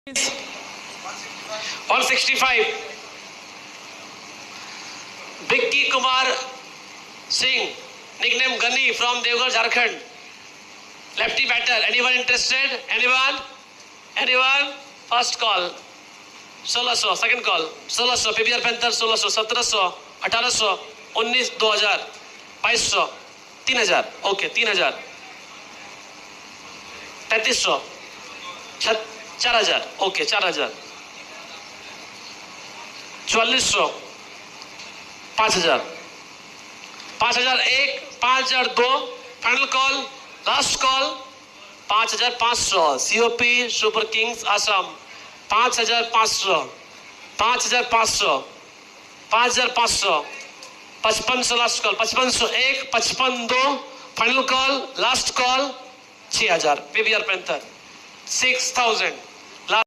165. Vicky Kumar Singh, nickname Gunny, from Devgarh, Jharkhand. Lefty batter. Anyone interested? Anyone? Anyone? First call. 1600. Second call. 1600. PBR Panther 1600. 1700. 1800. 19. 2000. 2200. 3000. Okay. 3000. 3300. 4000. Okay. 4000. 4400. 5000. 5001. 5002. Final call. Last call. 5500. COP Super Kings Assam. 5500. 5500. 5500. 5500 last call. 5501. 5502. Final call. Last call. 6000. PBR Panther. 6000.